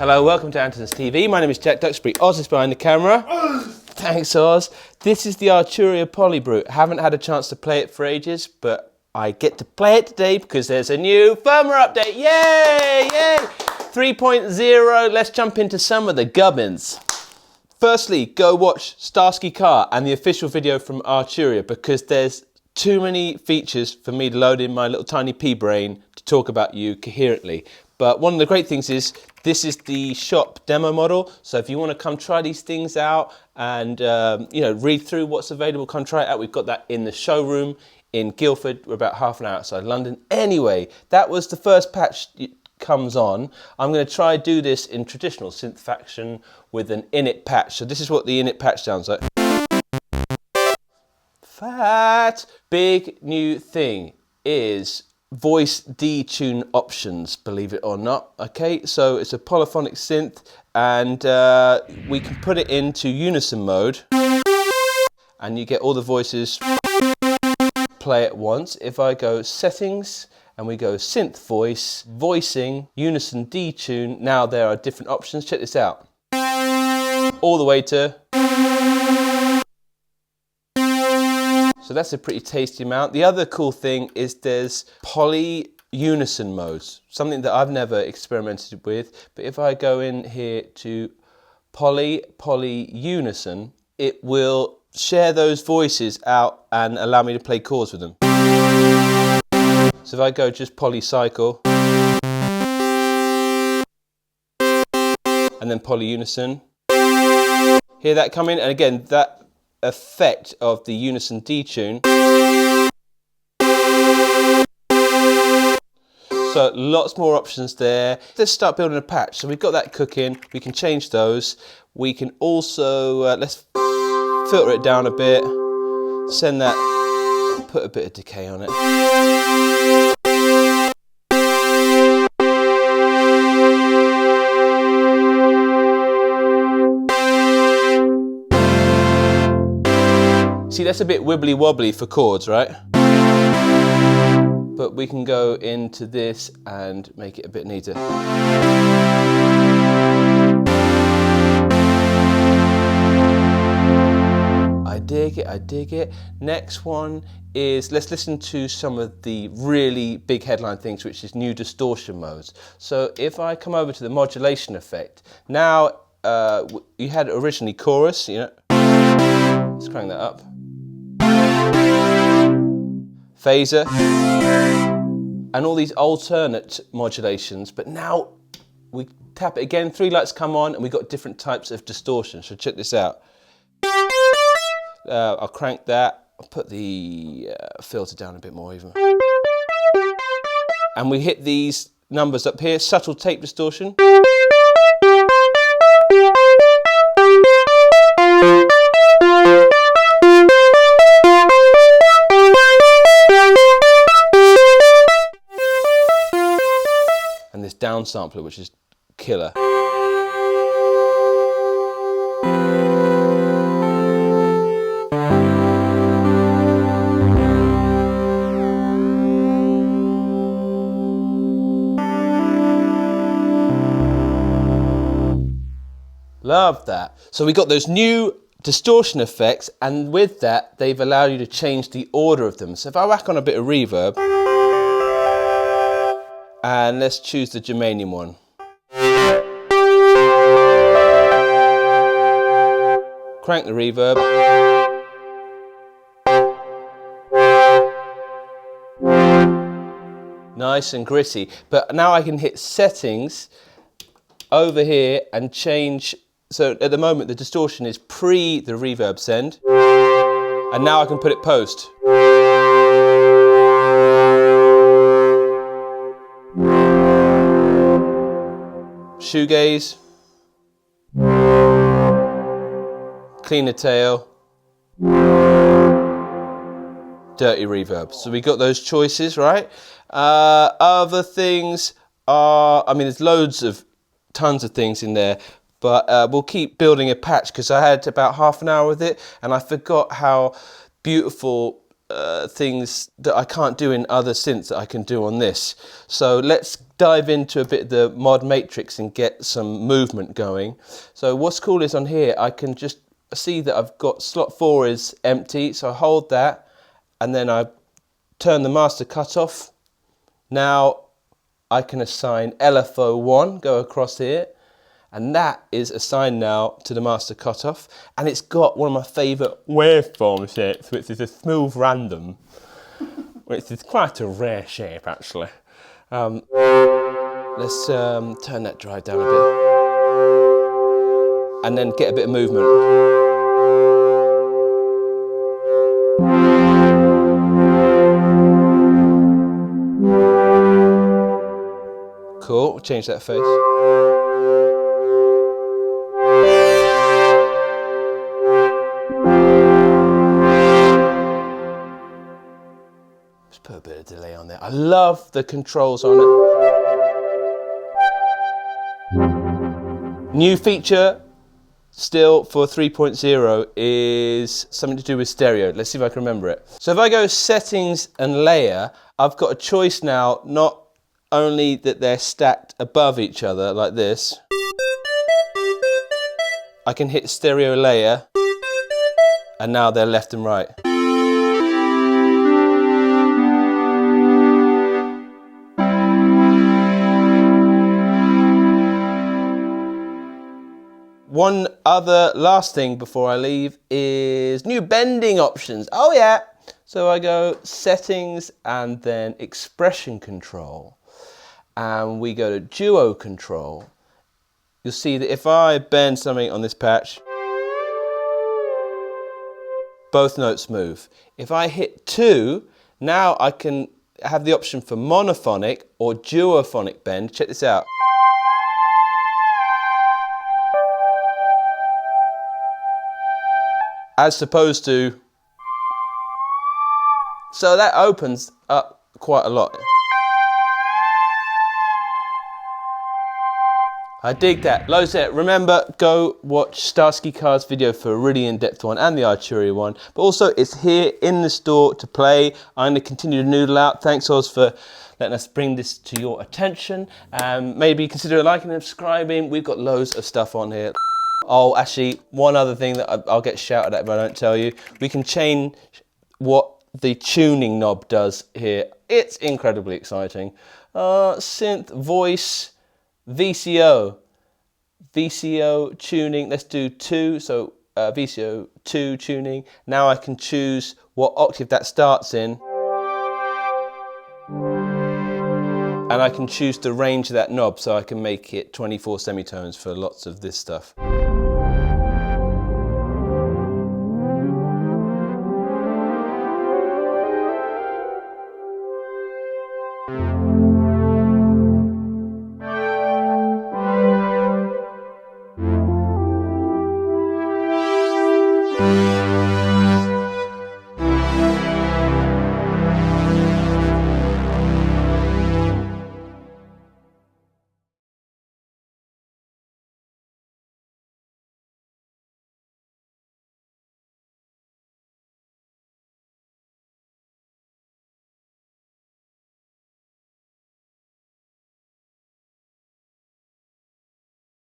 Hello, welcome to Andertons TV. My name is Jack Duxbury. Oz is behind the camera. Thanks, Oz. This is the Arturia PolyBrute. Haven't had a chance to play it for ages, but I get to play it today because there's a new firmware update. Yay! Yay! 3.0. Let's jump into some of the gubbins. Firstly, go watch Starsky Car and the official video from Arturia because there's too many features for me to load in my little tiny pea brain to talk about you coherently. But one of the great things is this is the shop demo model. So if you want to come try these things out and read through what's available, come try it out. We've got that in the showroom in Guildford. We're about half an hour outside London. Anyway, that was the first patch comes on. I'm going to try do this in traditional synth fashion with an init patch. So this is what the init patch sounds like. Fat big new thing is voice detune options, believe it or not. Okay, so it's a polyphonic synth and we can put it into unison mode and you get all the voices play at once. If I go settings and we go synth voice, voicing, unison detune, now there are different options. Check this out. All the way to... So that's a pretty tasty amount. The other cool thing is there's poly unison modes, something that I've never experimented with. But if I go in here to poly unison, it will share those voices out and allow me to play chords with them. So if I go just poly cycle and then poly unison, hear that come in, and again that effect of the unison detune. So lots more options there. Let's start building a patch. So we've got that cooking, we can change those. We can also, let's filter it down a bit, send that, put a bit of decay on it. See, that's a bit wibbly wobbly for chords, right? But we can go into this and make it a bit neater. I dig it, I dig it. Next one is, let's listen to some of the really big headline things, which is new distortion modes. So if I come over to the modulation effect, now you had originally chorus, you know. Let's crank that up. Phaser, and all these alternate modulations, but now we tap it again, 3 lights come on, and we've got different types of distortion. So check this out. I'll crank that, I'll put the filter down a bit more even. And we hit these numbers up here, subtle tape distortion. This down sampler, which is killer. Love that. So we got those new distortion effects, and with that they've allowed you to change the order of them. So if I whack on a bit of reverb, and let's choose the germanium one. Crank the reverb. Nice and gritty. But now I can hit settings over here and change. So at the moment the distortion is pre the reverb send. And now I can put it post. Shoegaze, cleaner tail, dirty reverb. So we got those choices, right? Other things are, I mean, there's tons of things in there, but we'll keep building a patch because I had about half an hour with it and I forgot how beautiful things that I can't do in other synths that I can do on this. So let's dive into a bit of the mod matrix and get some movement going. So what's cool is on here I can just see that I've got slot 4 is empty, so I hold that and then I turn the master cutoff. Now I can assign LFO1, go across here, and that is assigned now to the master cutoff, and it's got one of my favourite waveform shapes, which is a smooth random, which is quite a rare shape actually. Let's turn that drive down a bit, and then get a bit of movement. Cool, change that face. Let's put a bit of delay on there. I love the controls on it. New feature still for 3.0 is something to do with stereo. Let's see if I can remember it. So if I go settings and layer, I've got a choice now, not only that they're stacked above each other like this. I can hit stereo layer and now they're left and right. One other last thing before I leave is new bending options. Oh yeah! So I go settings and then expression control. And we go to duo control. You'll see that if I bend something on this patch, both notes move. If I hit 2, now I can have the option for monophonic or duophonic bend. Check this out. As opposed to, so that opens up quite a lot. I dig that. Loads there. Remember, go watch Starsky Car's video for a really in-depth one and the Arturia one. But also, it's here in the store to play. I'm going to continue to noodle out. Thanks, Oz, for letting us bring this to your attention. Maybe consider liking and subscribing. We've got loads of stuff on here. Oh, actually, one other thing that I'll get shouted at if I don't tell you. We can change what the tuning knob does here. It's incredibly exciting. Synth, voice, VCO tuning. Let's do 2. So VCO 2 tuning. Now I can choose what octave that starts in. And I can choose the range of that knob so I can make it 24 semitones for lots of this stuff.